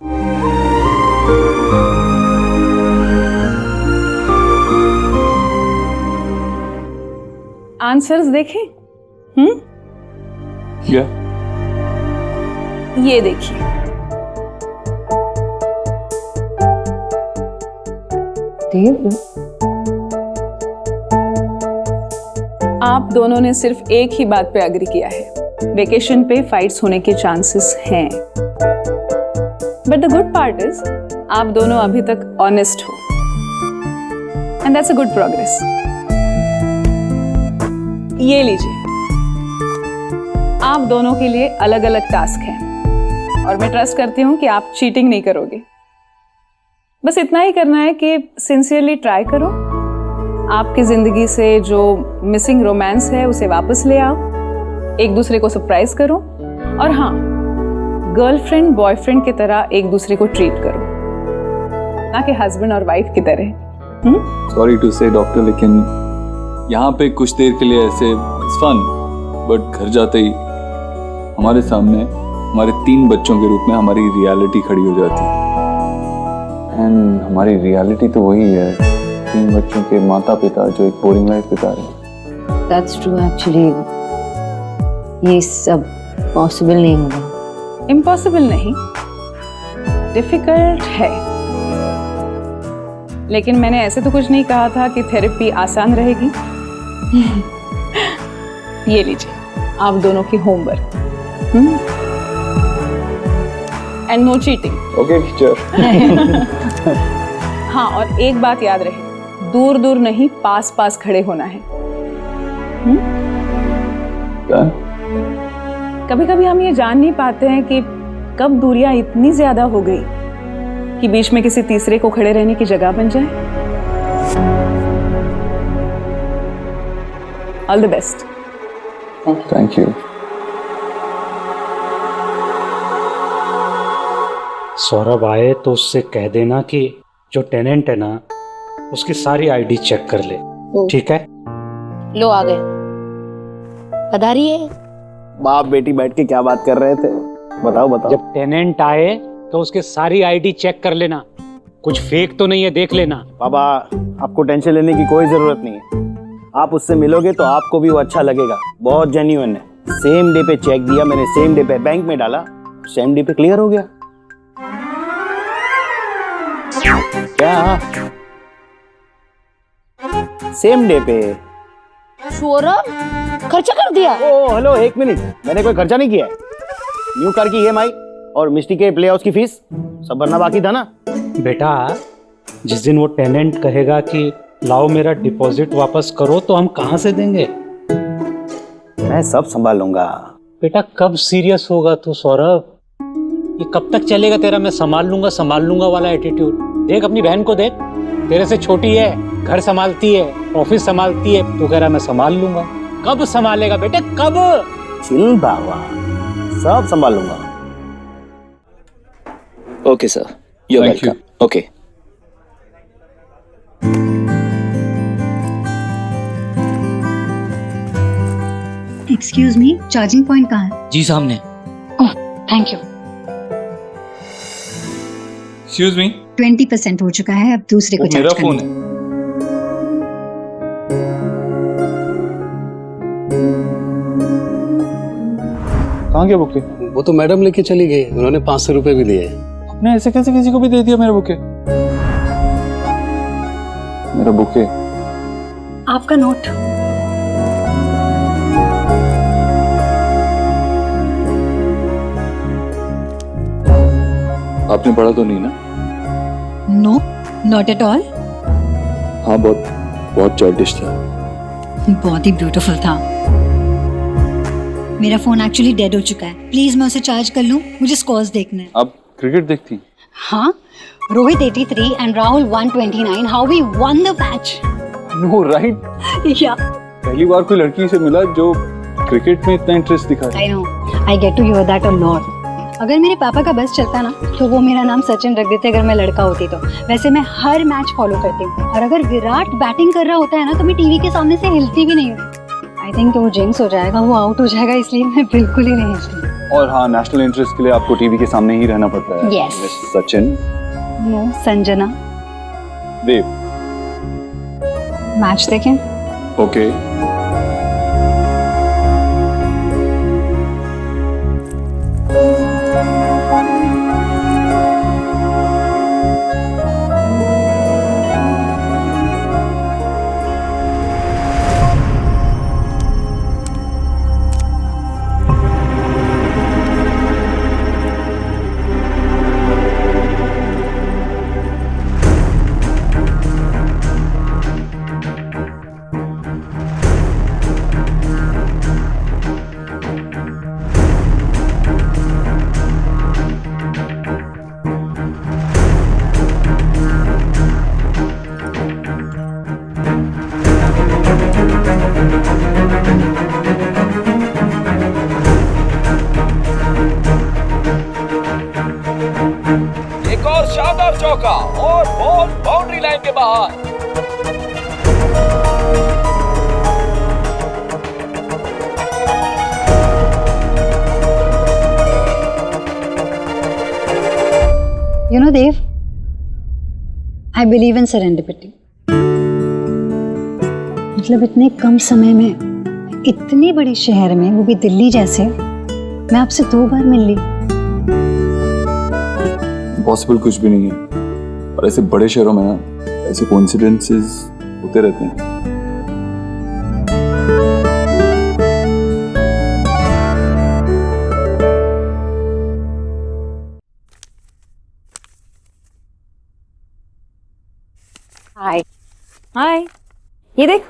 आंसर्स देखें? क्या? ये देखिए, आप दोनों ने सिर्फ एक ही बात पे एग्री किया है, वेकेशन पे फाइट्स होने के चांसेस हैं। But the good part is आप दोनों अभी तक ऑनेस्ट हो, and that's a good progress. ये लीजिए, आप दोनों के लिए अलग अलग टास्क हैं और मैं ट्रस्ट करती हूँ कि आप चीटिंग नहीं करोगे। बस इतना ही करना है कि सिंसियरली ट्राई करो, आपकी जिंदगी से जो मिसिंग रोमांस है उसे वापस ले आओ, एक दूसरे को सरप्राइज करो, और हाँ, गर्लफ्रेंड बॉयफ्रेंड की तरह एक दूसरे को ट्रीट करो, ना कि हस्बैंड और वाइफ की तरह। सॉरी टू से डॉक्टर, लेकिन यहाँ पे कुछ देर के लिए ऐसे फन, बट घर जाते ही हमारे सामने हमारे 3 बच्चों के रूप में हमारी रियलिटी खड़ी हो जाती है। एंड हमारी रियलिटी तो वही है, 3 बच्चों के माता पिता जो एक बोरिंग लाइफ बिता रहे हैं। That's true actually. ये सब पॉसिबल नहीं होगा। इम्पॉसिबल नहीं, डिफिकल्ट है, लेकिन मैंने ऐसे तो कुछ नहीं कहा था कि थेरेपी आसान रहेगी। ये लीजिए आप दोनों की homework, and no cheating. Okay teacher. हाँ, और एक बात याद रहे, दूर दूर नहीं, पास पास खड़े होना है। क्या? कभी कभी हम ये जान नहीं पाते हैं कि कब दूरियां इतनी ज्यादा हो गई कि बीच में किसी तीसरे को खड़े रहने की जगह बन जाए। All the best. Thank you. Saurabh आए तो उससे कह देना कि जो टेनेंट है ना उसकी सारी आईडी चेक कर ले, ठीक है? लो आ गए, पधारिए। बाप बेटी बैठ के क्या बात कर रहे थे, बताओ बताओ। जब टेनेंट आए तो उसके सारी आईडी चेक कर लेना, कुछ फेक तो नहीं है, देख लेना। बाबा आपको टेंशन लेने की कोई जरूरत नहीं है, आप उससे मिलोगे तो आपको भी वो अच्छा लगेगा, बहुत जेन्युइन है। सेम डे पे चेक दिया मैंने, सेम डे पे बैंक में डाला, सेम डे पे क्लियर हो गया। क्या? सेम डे पे। सौरभ खर्चा कर दिया? ओ हेलो, 1 मिनट, मैंने कोई खर्चा नहीं किया है। न्यू कार की EMI और मिस्टी के प्ले हाउस की फीस सब भरना बाकी था ना। बेटा जिस दिन वो टेनेंट कहेगा कि लाओ मेरा डिपॉजिट वापस करो, तो हम कहाँ से देंगे? मैं सब संभाल लूंगा। बेटा कब सीरियस होगा तू सौरभ? ये कब तक चलेगा तेरा मैं संभाल लूंगा वाला एटीट्यूड? देख अपनी बहन को देख, तेरे से छोटी है, घर संभालती है, ऑफिस संभालती है, तू कह रहा मैं संभाल लूंगा। कब संभालेगा बेटे, कब? चिल बाबा, सब संभाल लूंगा। Okay sir, you are welcome. Okay excuse me, charging point कहाँ है? जी सामने। Oh thank you. Excuse me, 20% हो चुका है, अब दूसरे को मेरा चार्ज फोन करना है। कहाँ गया बुके? वो तो मैडम लेके चली गई, उन्होंने 500 रुपए भी दिए। आपने ऐसे कैसे किसी को भी दे दिया मेरा बुके? मेरा बुके। आपका नोट। आपने पढ़ा तो नहीं ना? No, not at all. हाँ, बहुत चाइल्डिश था। बहुत ही ब्यूटीफुल था। मेरा फोन एक्चुअली डेड हो चुका है, प्लीज मैं उसे चार्ज कर लूं, मुझे स्कोर्स देखने हैं। आप क्रिकेट देखती? हाँ, Rohit 83 and Rahul 129, how we won the match. No right. या पहली बार कोई लड़की से मिला जो क्रिकेट में इतना इंटरेस्ट दिखा रही। I know, I get to hear that a lot. अगर मेरे पापा का बस चलता ना तो वो मेरा नाम सचिन रख देते अगर मैं लड़का होती तो। वैसे मैं हर मैच फॉलो करती हूँ, और अगर विराट बैटिंग कर रहा होता है ना तो मैं टीवी के सामने से हिलती भी नहीं हूँ। आई थिंक वो जिंक्स हो जाएगा, वो आउट हो जाएगा, इसलिए मैं बिल्कुल ही नहीं हिलती। और हाँ, नेशनल इंटरेस्ट के लिए आपको टीवी के सामने ही रहना पड़ता है। Yes. Miss Sachin. No, Sanjana. Dev. Match देखें? ओके। एक और शानदार चौका और बॉल बाउंड्री लाइन के बाहर। You know, Dev, I believe in serendipity. मतलब इतने कम समय में इतनी बड़ी शहर में, वो भी दिल्ली जैसे, मैं आपसे 2 बार मिल ली। पॉसिबल कुछ भी नहीं है, और ऐसे बड़े शहरों में ना ऐसे कोइंसिडेंसेस होते रहते हैं। हाय हाय, ये देख,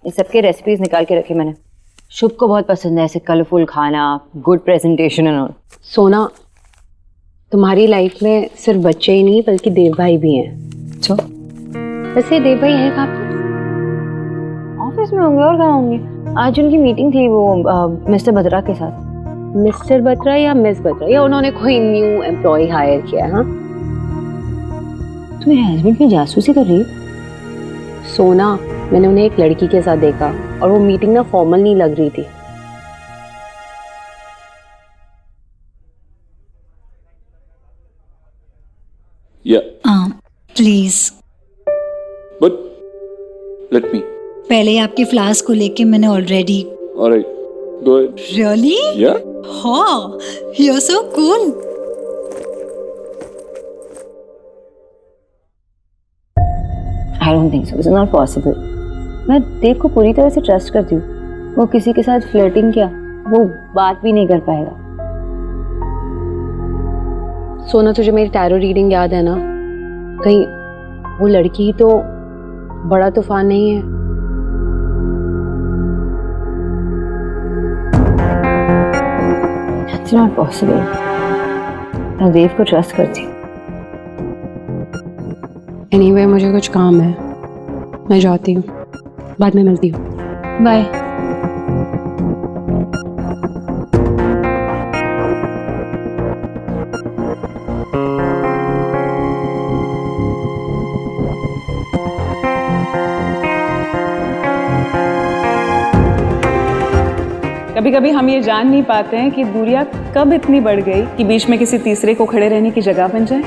ये सबके रेसिपीज निकाल के रखी मैंने। शुभ को बहुत पसंद है ऐसे कलरफुल खाना, गुड प्रेजेंटेशन एंड ऑल। सोना, तुम्हारी लाइफ में सिर्फ बच्चे ही नहीं बल्कि देव भाई भी हैं। अच्छा, वैसे देव भाई है कहाँ पे? ऑफिस में होंगे, और कहाँ होंगे। आज उनकी मीटिंग थी वो मिस्टर बत्रा के साथ। मिस्टर बत्रा या मिस बत्रा, या उन्होंने कोई न्यू एम्प्लॉय हायर किया है? हाँ, तुम मेरे हस्बैंड की जासूसी कर रही हो? सोना, मैंने उन्हें एक लड़की के साथ देखा और वो मीटिंग ना फॉर्मल नहीं लग रही थी। Please, but let me. पहले आपके फ्लास को लेके मैंने already. Alright, go ahead. Really? Yeah? हाँ, you are so cool. I don't think so. It's not possible. मैं देव को पूरी तरह से ट्रस्ट करती हूँ। वो किसी के साथ फ्लर्टिंग किया, वो बात भी नहीं कर पाएगा। सोना, तुझे मेरी टैरो रीडिंग याद है ना? कहीं वो लड़की तो बड़ा तूफान नहीं है? It's not possible. मैं देव को ट्रस्ट करती हूँ। Anyway, मुझे कुछ काम है, मैं जाती हूँ, बाद में मिलती हूँ। बाय। कभी कभी हम ये जान नहीं पाते हैं कि दूरियां कब इतनी बढ़ गई कि बीच में किसी तीसरे को खड़े रहने की जगह बन जाए।